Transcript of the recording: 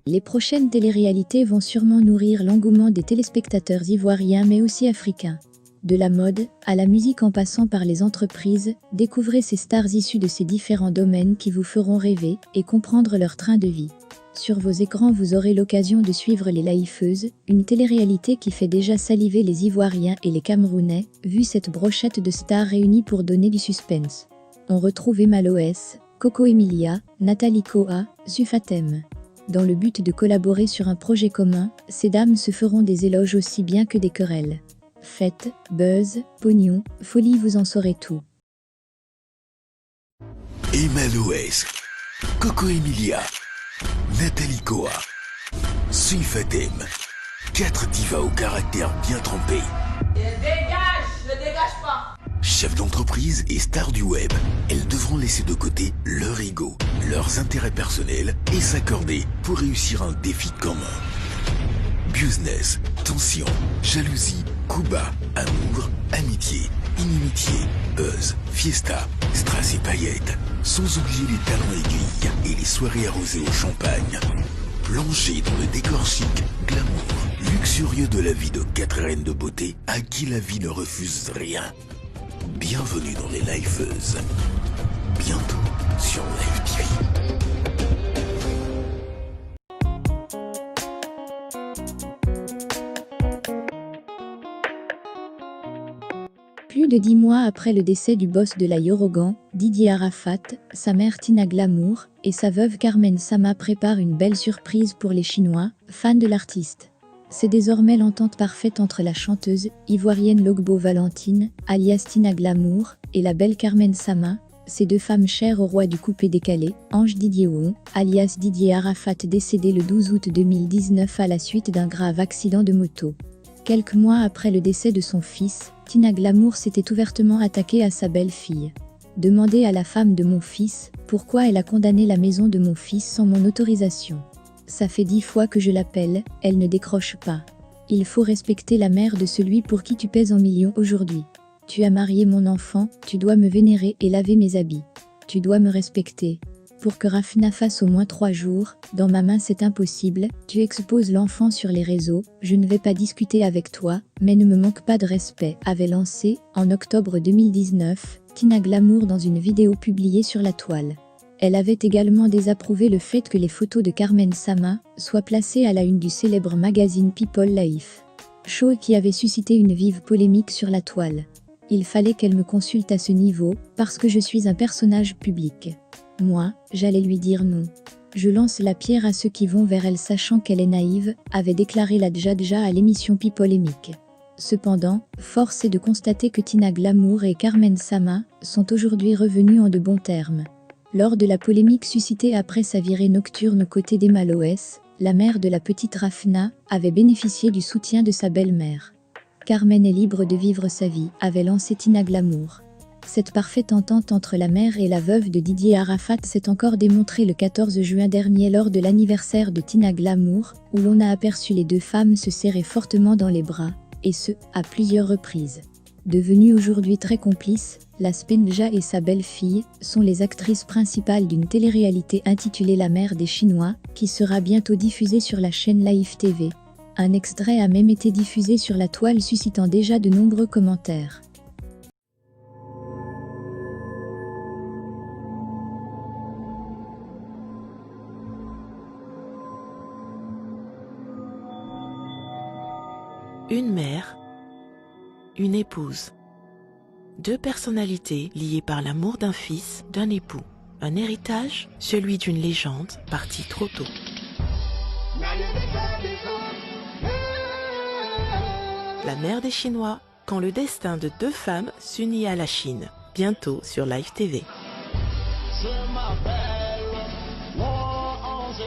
Les prochaines téléréalités vont sûrement nourrir l'engouement des téléspectateurs ivoiriens mais aussi africains. De la mode à la musique en passant par les entreprises, découvrez ces stars issues de ces différents domaines qui vous feront rêver et comprendre leur train de vie. Sur vos écrans, vous aurez l'occasion de suivre Les Laïfeuses, une télé-réalité qui fait déjà saliver les Ivoiriens et les Camerounais, vu cette brochette de stars réunies pour donner du suspense. On retrouve Emma Loès, Coco Emilia, Nathalie Koa, Sufatem. Dans le but de collaborer sur un projet commun, ces dames se feront des éloges aussi bien que des querelles. Fête, buzz, pognon, folie, vous en saurez tout. Emma Loès, Coco Emilia, Nathalie Koa, Sufatem, 4 divas au caractère bien trempé. Ne dégage pas. Chefs d'entreprise et stars du web, elles devront laisser de côté leur ego, leurs intérêts personnels et s'accorder pour réussir un défi commun. Business, tension, jalousie, coups bas, amour, amitié, inimitié, buzz, fiesta, strass et paillettes. Sans oublier les talons aiguilles et les soirées arrosées au champagne. Plongez dans le décor chic, glamour, luxurieux de la vie de 4 reines de beauté à qui la vie ne refuse rien. Bienvenue dans Les Laïfeuses. Bientôt sur Live TV. Plus de 10 mois après le décès du boss de la Yorogan, Didier Arafat, sa mère Tina Glamour et sa veuve Carmen Sama préparent une belle surprise pour les Chinois, fans de l'artiste. C'est désormais l'entente parfaite entre la chanteuse ivoirienne Logbo Valentine, alias Tina Glamour, et la belle Carmen Sama, ces deux femmes chères au roi du coupé décalé, Ange Didier Ouon, alias Didier Arafat, décédé le 12 août 2019 à la suite d'un grave accident de moto. Quelques mois après le décès de son fils, Tina Glamour s'était ouvertement attaquée à sa belle-fille. Demandez à la femme de mon fils pourquoi elle a condamné la maison de mon fils sans mon autorisation. Ça fait 10 fois que je l'appelle, elle ne décroche pas. Il faut respecter la mère de celui pour qui tu pèses en millions aujourd'hui. Tu as marié mon enfant, tu dois me vénérer et laver mes habits. Tu dois me respecter. Pour que Rafna fasse au moins 3 jours, dans ma main c'est impossible, tu exposes l'enfant sur les réseaux, je ne vais pas discuter avec toi, mais ne me manque pas de respect, avait lancé, en octobre 2019, Tina Glamour dans une vidéo publiée sur la toile. Elle avait également désapprouvé le fait que les photos de Carmen Sama soient placées à la une du célèbre magazine People Life. Show qui avait suscité une vive polémique sur la toile. Il fallait qu'elle me consulte à ce niveau, parce que je suis un personnage public. Moi, j'allais lui dire non. Je lance la pierre à ceux qui vont vers elle sachant qu'elle est naïve, avait déclaré la Djadja à l'émission Pipolémique. Cependant, force est de constater que Tina Glamour et Carmen Sama sont aujourd'hui revenus en de bons termes. Lors de la polémique suscitée après sa virée nocturne aux côtés d'Emma Loès, la mère de la petite Rafna avait bénéficié du soutien de sa belle-mère. Carmen est libre de vivre sa vie, avait lancé Tina Glamour. Cette parfaite entente entre la mère et la veuve de Didier Arafat s'est encore démontrée le 14 juin dernier lors de l'anniversaire de Tina Glamour, où l'on a aperçu les deux femmes se serrer fortement dans les bras, et ce, à plusieurs reprises. Devenues aujourd'hui très complices, la Spenja et sa belle-fille sont les actrices principales d'une télé-réalité intitulée La mère des Chinois, qui sera bientôt diffusée sur la chaîne Live TV. Un extrait a même été diffusé sur la toile suscitant déjà de nombreux commentaires. Une mère, une épouse. 2 personnalités liées par l'amour d'un fils, d'un époux. Un héritage, celui d'une légende partie trop tôt. La mère des Chinois, quand le destin de 2 femmes s'unit à la Chine. Bientôt sur Live TV. Je m'appelle l'ange